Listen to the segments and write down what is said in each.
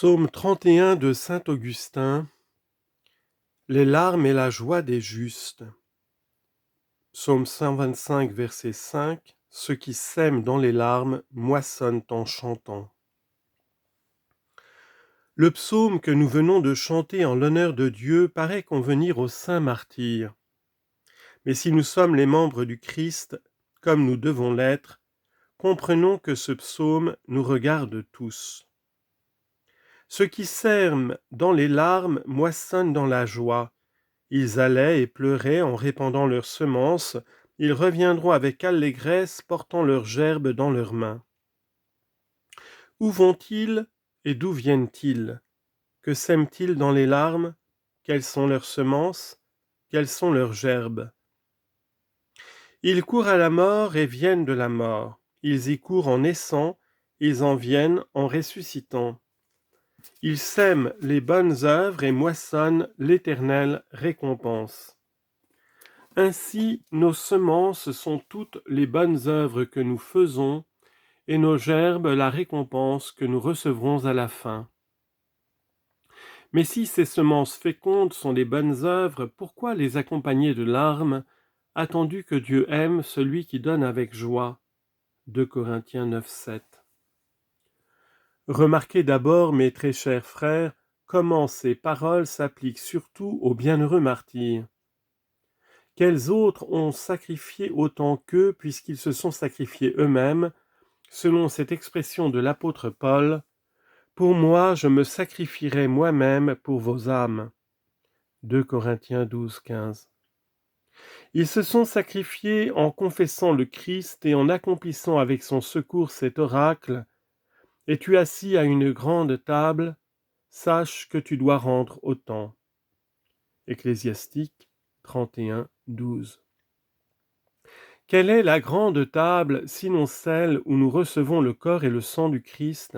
Psaume 31 de saint Augustin. Les larmes et la joie des justes. Psaume 125, verset 5. Ceux qui sèment dans les larmes moissonnent en chantant. Le psaume que nous venons de chanter en l'honneur de Dieu paraît convenir aux saints martyrs. Mais si nous sommes les membres du Christ, comme nous devons l'être, comprenons que ce psaume nous regarde tous. Ceux qui sèment dans les larmes moissonnent dans la joie. Ils allaient et pleuraient en répandant leurs semences, ils reviendront avec allégresse portant leurs gerbes dans leurs mains. Où vont-ils et d'où viennent-ils? Que sèment-ils dans les larmes? Quelles sont leurs semences? Quelles sont leurs gerbes? Ils courent à la mort et viennent de la mort. Ils y courent en naissant, ils en viennent en ressuscitant. Ils sèment les bonnes œuvres et moissonnent l'éternelle récompense. Ainsi, nos semences sont toutes les bonnes œuvres que nous faisons, et nos gerbes la récompense que nous recevrons à la fin. Mais si ces semences fécondes sont les bonnes œuvres, pourquoi les accompagner de larmes, attendu que Dieu aime celui qui donne avec joie? 2 Corinthiens 9, 7. Remarquez d'abord, mes très chers frères, comment ces paroles s'appliquent surtout aux bienheureux martyrs. Quels autres ont sacrifié autant qu'eux, puisqu'ils se sont sacrifiés eux-mêmes, selon cette expression de l'apôtre Paul, « Pour moi, je me sacrifierai moi-même pour vos âmes ». 2 Corinthiens 12, 15. Ils se sont sacrifiés en confessant le Christ et en accomplissant avec son secours cet oracle. « Es-tu assis à une grande table? Sache que tu dois rendre autant. » Ecclésiastique 31, 12. Quelle est la grande table, sinon celle où nous recevons le corps et le sang du Christ?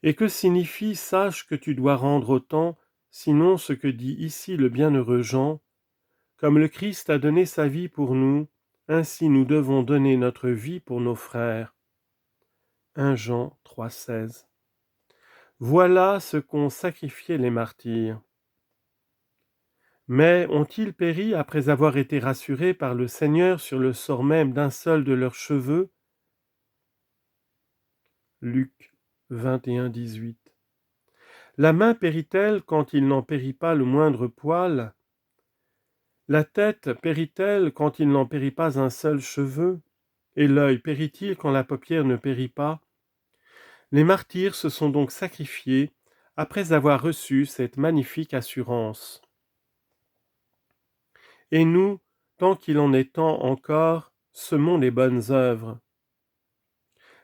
Et que signifie « sache que tu dois rendre autant », sinon ce que dit ici le bienheureux Jean? Comme le Christ a donné sa vie pour nous, ainsi nous devons donner notre vie pour nos frères. 1 Jean 3, 16. Voilà ce qu'ont sacrifié les martyrs. Mais ont-ils péri après avoir été rassurés par le Seigneur sur le sort même d'un seul de leurs cheveux? Luc 21, 18. La main périt-elle quand il n'en périt pas le moindre poil? La tête périt-elle quand il n'en périt pas un seul cheveu? Et l'œil périt-il quand la paupière ne périt pas? Les martyrs se sont donc sacrifiés après avoir reçu cette magnifique assurance. Et nous, tant qu'il en est temps encore, semons les bonnes œuvres.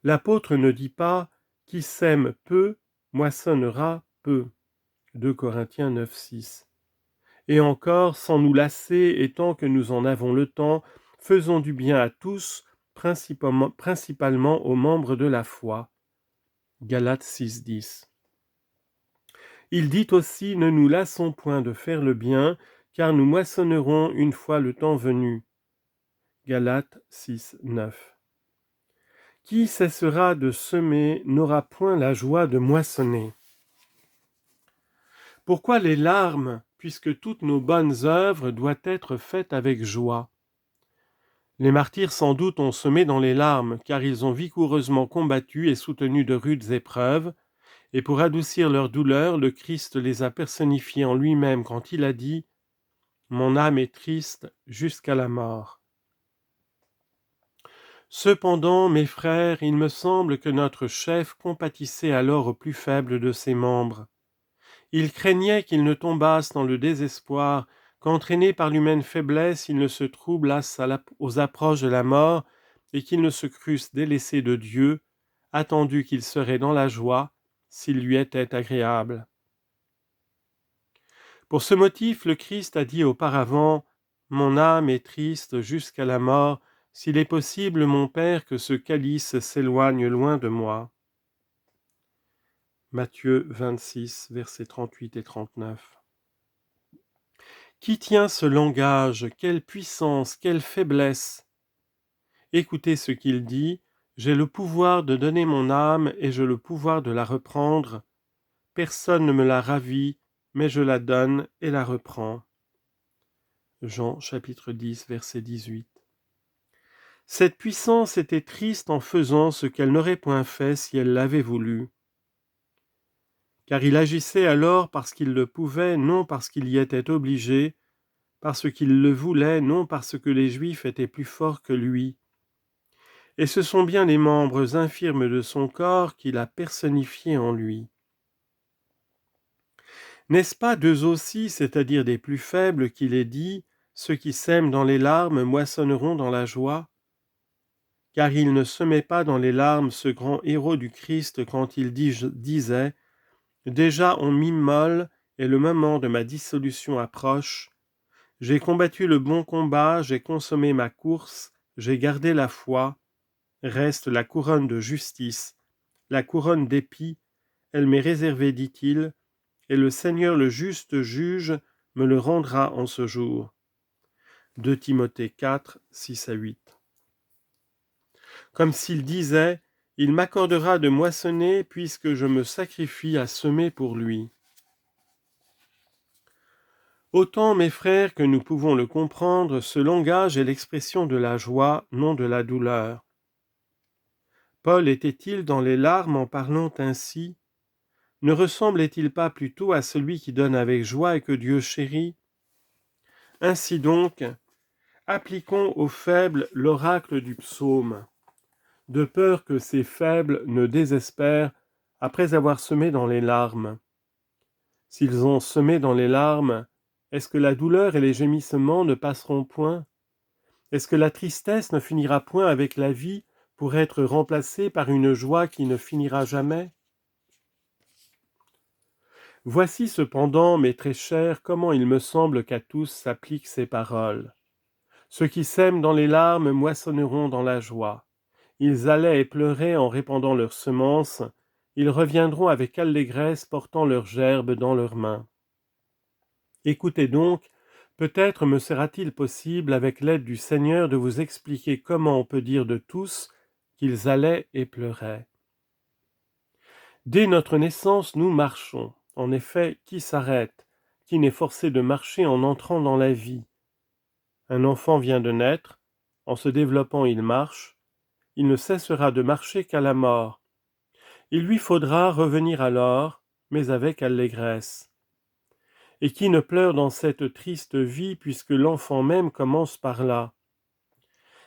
L'apôtre ne dit pas « qui sème peu, moissonnera peu ». 2 Corinthiens 9, 6. Et encore, sans nous lasser et tant que nous en avons le temps, faisons du bien à tous, principalement aux membres de la foi. Galates 6, 10. Il dit aussi « ne nous lassons point de faire le bien, car nous moissonnerons une fois le temps venu ». Galates 6, 9. Qui cessera de semer n'aura point la joie de moissonner. Pourquoi les larmes, puisque toutes nos bonnes œuvres doivent être faites avec joie? Les martyrs sans doute ont semé dans les larmes, car ils ont vigoureusement combattu et soutenu de rudes épreuves, et pour adoucir leur douleur, le Christ les a personnifiés en lui-même quand il a dit « Mon âme est triste jusqu'à la mort ». Cependant, mes frères, il me semble que notre chef compatissait alors au plus faible de ses membres. Il craignait qu'ils ne tombassent dans le désespoir, qu'entraînés par l'humaine faiblesse, ils ne se troublassent aux approches de la mort et qu'ils ne se crussent délaissés de Dieu, attendu qu'ils seraient dans la joie s'il lui était agréable. Pour ce motif, le Christ a dit auparavant « Mon âme est triste jusqu'à la mort, s'il est possible, mon Père, que ce calice s'éloigne loin de moi. » Matthieu 26, versets 38 et 39. Qui tient ce langage? Quelle puissance, quelle faiblesse! Écoutez ce qu'il dit, « J'ai le pouvoir de donner mon âme et j'ai le pouvoir de la reprendre. personne ne me la ravit, mais je la donne et la reprends. Jean chapitre 10, verset 18. Cette puissance était triste en faisant ce qu'elle n'aurait point fait si elle l'avait voulu. Car il agissait alors parce qu'il le pouvait, non parce qu'il y était obligé, parce qu'il le voulait, non parce que les Juifs étaient plus forts que lui. Et ce sont bien les membres infirmes de son corps qu'il a personnifiés en lui. N'est-ce pas d'eux aussi, c'est-à-dire des plus faibles, qu'il est dit, ceux qui sèment dans les larmes moissonneront dans la joie? Car il ne semait pas dans les larmes ce grand héros du Christ quand il disait « Déjà on m'immole et le moment de ma dissolution approche. J'ai combattu le bon combat, j'ai consommé ma course, j'ai gardé la foi. Reste la couronne de justice, la couronne d'épis, elle m'est réservée, dit-il, et le Seigneur le juste juge me le rendra en ce jour. » 2 Timothée 4, 6 à 8. Comme s'il disait, il m'accordera de moissonner puisque je me sacrifie à semer pour lui. Autant, mes frères, que nous pouvons le comprendre, ce langage est l'expression de la joie, non de la douleur. Paul était-il dans les larmes en parlant ainsi? Ne ressemblait-il pas plutôt à celui qui donne avec joie et que Dieu chérit? Ainsi donc, appliquons aux faibles l'oracle du psaume, de peur que ces faibles ne désespèrent après avoir semé dans les larmes. S'ils ont semé dans les larmes, est-ce que la douleur et les gémissements ne passeront point? Est-ce que la tristesse ne finira point avec la vie pour être remplacée par une joie qui ne finira jamais? Voici cependant, mes très chers, comment il me semble qu'à tous s'appliquent ces paroles. Ceux qui sèment dans les larmes moissonneront dans la joie. Ils allaient et pleuraient en répandant leurs semences, ils reviendront avec allégresse portant leurs gerbes dans leurs mains. Écoutez donc, peut-être me sera-t-il possible, avec l'aide du Seigneur, de vous expliquer comment on peut dire de tous qu'ils allaient et pleuraient. Dès notre naissance, nous marchons. En effet, qui s'arrête? Qui n'est forcé de marcher en entrant dans la vie? Un enfant vient de naître, en se développant il marche, il ne cessera de marcher qu'à la mort. Il lui faudra revenir alors, mais avec allégresse. Et qui ne pleure dans cette triste vie, puisque l'enfant même commence par là?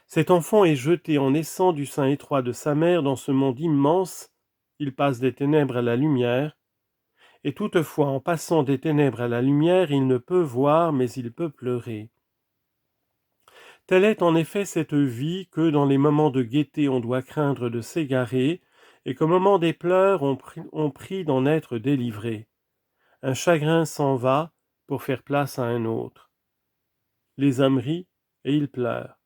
Cet enfant est jeté en naissant du sein étroit de sa mère dans ce monde immense, il passe des ténèbres à la lumière, et toutefois en passant des ténèbres à la lumière, il ne peut voir, mais il peut pleurer. Telle est en effet cette vie que, dans les moments de gaieté, on doit craindre de s'égarer, et qu'au moment des pleurs, on prie d'en être délivré. Un chagrin s'en va pour faire place à un autre. Les hommes rient et ils pleurent,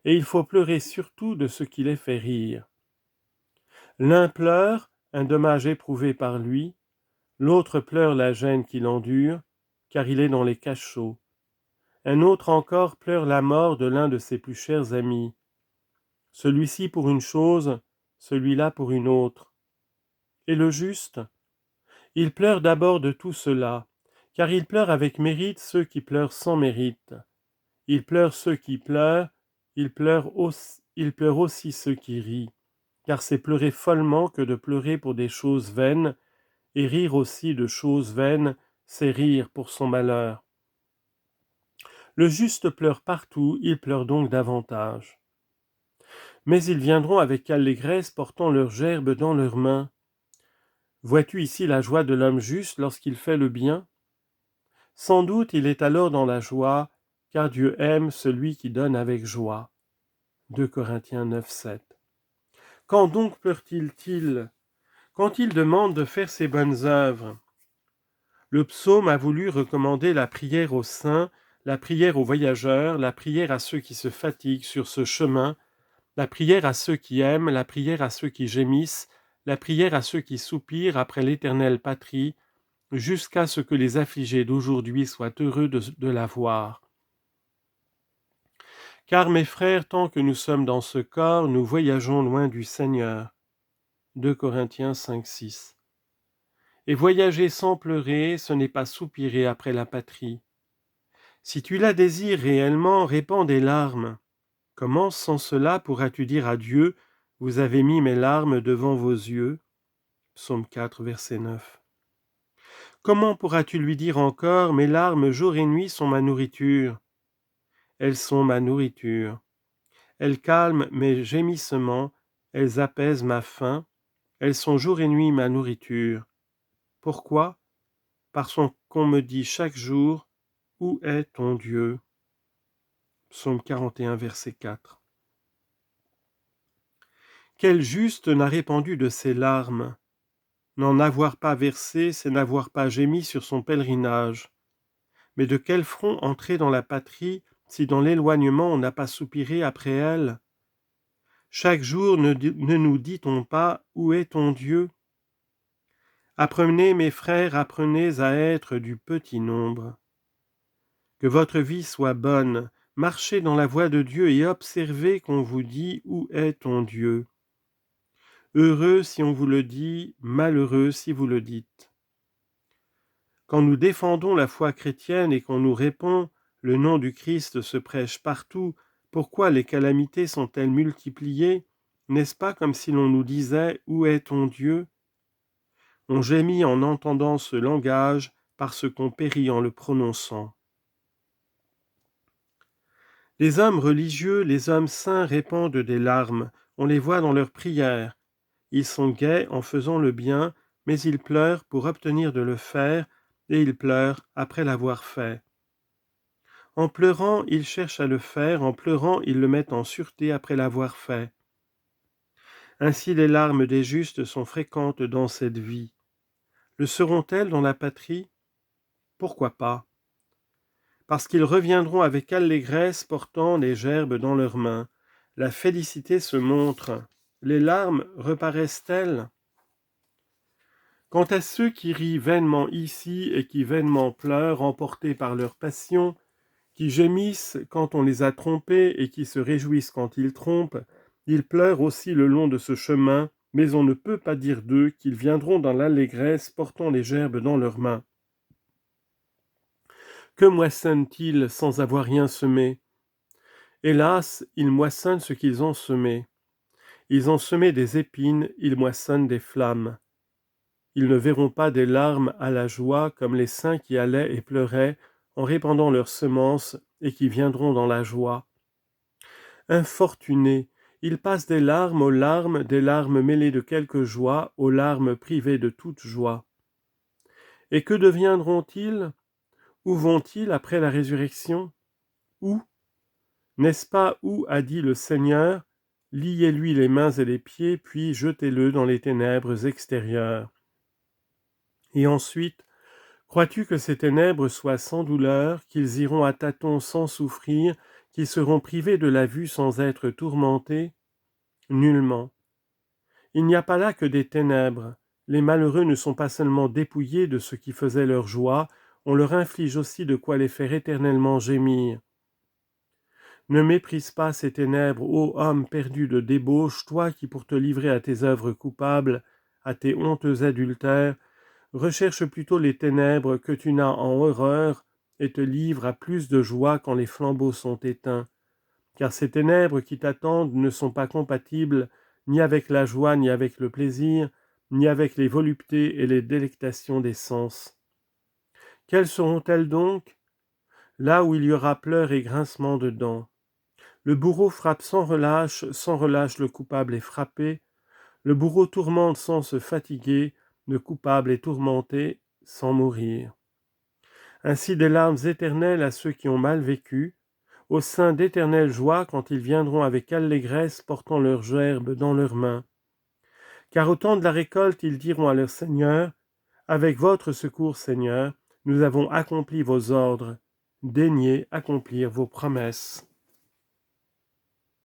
et il faut pleurer surtout de ce qui les fait rire. L'un pleure, un dommage éprouvé par lui, l'autre pleure la gêne qu'il endure, car il est dans les cachots. Un autre encore pleure la mort de l'un de ses plus chers amis. Celui-ci pour une chose, celui-là pour une autre. Et le juste? Il pleure d'abord de tout cela, car il pleure avec mérite ceux qui pleurent sans mérite. Il pleure ceux qui pleurent, il pleure aussi ceux qui rient, car c'est pleurer follement que de pleurer pour des choses vaines, et rire aussi de choses vaines, c'est rire pour son malheur. Le juste pleure partout, il pleure donc davantage. Mais ils viendront avec allégresse portant leurs gerbes dans leurs mains. Vois-tu ici la joie de l'homme juste lorsqu'il fait le bien? Sans doute il est alors dans la joie, car Dieu aime celui qui donne avec joie. 2 Corinthiens 9, 7. Quand donc pleure-t-il? Quand il demande de faire ses bonnes œuvres. Le psaume a voulu recommander la prière aux saints, la prière aux voyageurs, la prière à ceux qui se fatiguent sur ce chemin, la prière à ceux qui aiment, la prière à ceux qui gémissent, la prière à ceux qui soupirent après l'éternelle patrie, jusqu'à ce que les affligés d'aujourd'hui soient heureux de la voir. Car mes frères, tant que nous sommes dans ce corps, nous voyageons loin du Seigneur. 2 Corinthiens 5, 6. Et voyager sans pleurer, ce n'est pas soupirer après la patrie. Si tu la désires réellement, répands des larmes. Comment, sans cela, pourras-tu dire à Dieu, « Vous avez mis mes larmes devant vos yeux » Psaume 4, verset 9. Comment pourras-tu lui dire encore, « Mes larmes jour et nuit sont ma nourriture » Elles sont ma nourriture. Elles calment mes gémissements, elles apaisent ma faim, elles sont jour et nuit ma nourriture. Pourquoi ? Parce qu'on me dit chaque jour, « Où est ton Dieu » Psaume 41, verset 4. Quel juste n'a répandu de ses larmes ? N'en avoir pas versé, c'est n'avoir pas gémi sur son pèlerinage. Mais de quel front entrer dans la patrie, si dans l'éloignement on n'a pas soupiré après elle ? Chaque jour ne nous dit-on pas, « Où est ton Dieu » Apprenez, mes frères, apprenez à être du petit nombre. Que votre vie soit bonne, marchez dans la voie de Dieu et observez qu'on vous dit, « Où est ton Dieu » Heureux si on vous le dit, malheureux si vous le dites. Quand nous défendons la foi chrétienne et qu'on nous répond « Le nom du Christ se prêche partout, pourquoi les calamités sont-elles multipliées ?» N'est-ce pas comme si l'on nous disait « Où est ton Dieu ?» On gémit en entendant ce langage parce qu'on périt en le prononçant. Les hommes religieux, les hommes saints répandent des larmes, on les voit dans leurs prières. Ils sont gais en faisant le bien, mais ils pleurent pour obtenir de le faire, et ils pleurent après l'avoir fait. En pleurant, ils cherchent à le faire, en pleurant, ils le mettent en sûreté après l'avoir fait. Ainsi les larmes des justes sont fréquentes dans cette vie. Le seront-elles dans la patrie ? Pourquoi pas ? Parce qu'ils reviendront avec allégresse portant les gerbes dans leurs mains. La félicité se montre. Les larmes reparaissent-elles ? Quant à ceux qui rient vainement ici et qui vainement pleurent, emportés par leur passion, qui gémissent quand on les a trompés et qui se réjouissent quand ils trompent, ils pleurent aussi le long de ce chemin, mais on ne peut pas dire d'eux qu'ils viendront dans l'allégresse portant les gerbes dans leurs mains. Que moissonnent-ils sans avoir rien semé ? Hélas, ils moissonnent ce qu'ils ont semé. Ils ont semé des épines, ils moissonnent des flammes. Ils ne verront pas des larmes à la joie comme les saints qui allaient et pleuraient en répandant leurs semences et qui viendront dans la joie. Infortunés, ils passent des larmes mêlées de quelque joie, aux larmes privées de toute joie. Et que deviendront-ils ? Où vont-ils après la résurrection ? Où ? N'est-ce pas où a dit le Seigneur, « Liez-lui les mains et les pieds, puis jetez-le dans les ténèbres extérieures » Et ensuite, crois-tu que ces ténèbres soient sans douleur, qu'ils iront à tâtons sans souffrir, qu'ils seront privés de la vue sans être tourmentés ? Nullement. Il n'y a pas là que des ténèbres. Les malheureux ne sont pas seulement dépouillés de ce qui faisait leur joie, on leur inflige aussi de quoi les faire éternellement gémir. Ne méprise pas ces ténèbres, ô homme perdu de débauche, toi qui pour te livrer à tes œuvres coupables, à tes honteux adultères, recherche plutôt les ténèbres que tu n'as en horreur et te livre à plus de joie quand les flambeaux sont éteints. Car ces ténèbres qui t'attendent ne sont pas compatibles ni avec la joie, ni avec le plaisir, ni avec les voluptés et les délectations des sens. Quelles seront-elles donc ? Là où il y aura pleurs et grincements de dents. Le bourreau frappe sans relâche le coupable est frappé. Le bourreau tourmente sans se fatiguer, le coupable est tourmenté sans mourir. Ainsi des larmes éternelles à ceux qui ont mal vécu, au sein d'éternelle joie quand ils viendront avec allégresse portant leurs gerbes dans leurs mains. Car au temps de la récolte, ils diront à leur Seigneur, « Avec votre secours, Seigneur, nous avons accompli vos ordres, daignez accomplir vos promesses. »